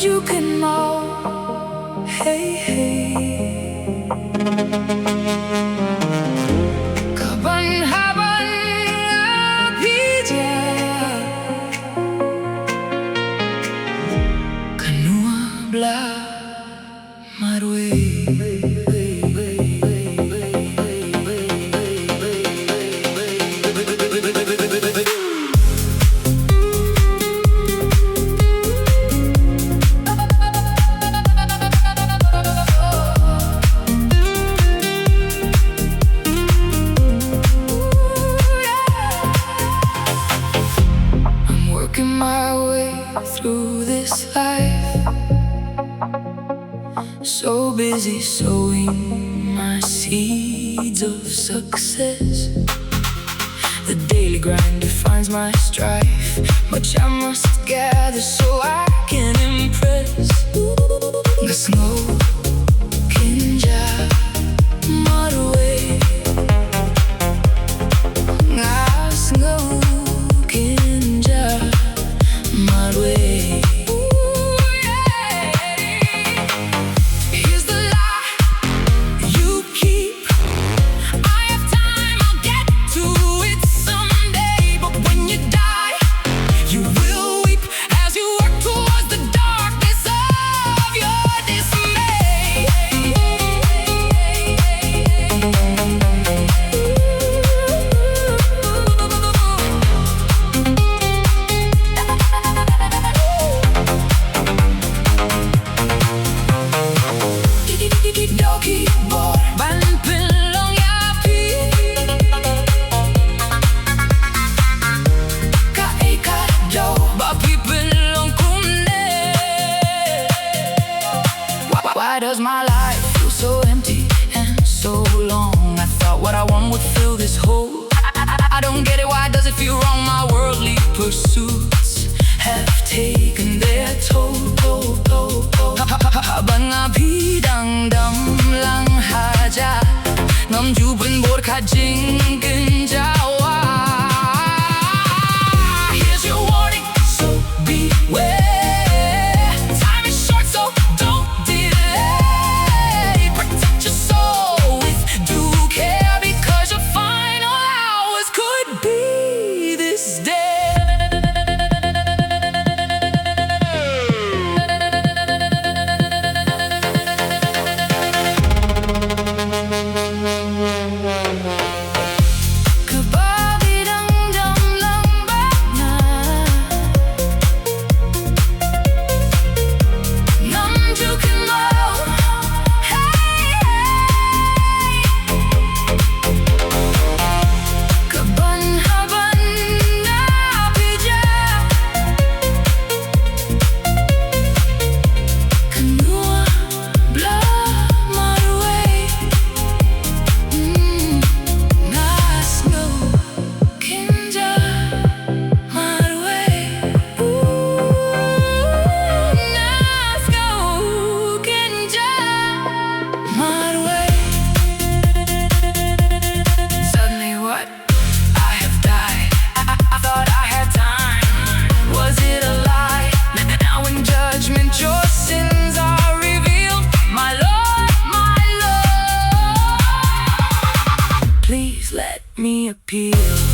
남주근 뭐 hey hey kapan haban apija kanua bla marwe working my way through this life, so busy sowing my seeds of success. The daily grind defines my strife, much I must gather so I can impress. The snow kinja marwe nga snow kinja marwe. Here's the lie you keep. I have time, I'll get to it someday. But when you die, you will weep as you work towards the darkness of your dismay. Doki boy, ban pilong ya pi. Ka eka do, ba pi pilong kumne. Why does my life feel so empty and so long? I thought what I want would fill this hole. I don't get it, why does it feel wrong? My worldly pursuits have taken their toll. Habang abidang dam lang haja namjuban borka jingin jawa. Here's your warning, so beware. Time is short, so don't delay. Protect your soul with due care, because your final hours could be this day. Your sins are revealed, my Lord, my Lord. Please let me appeal.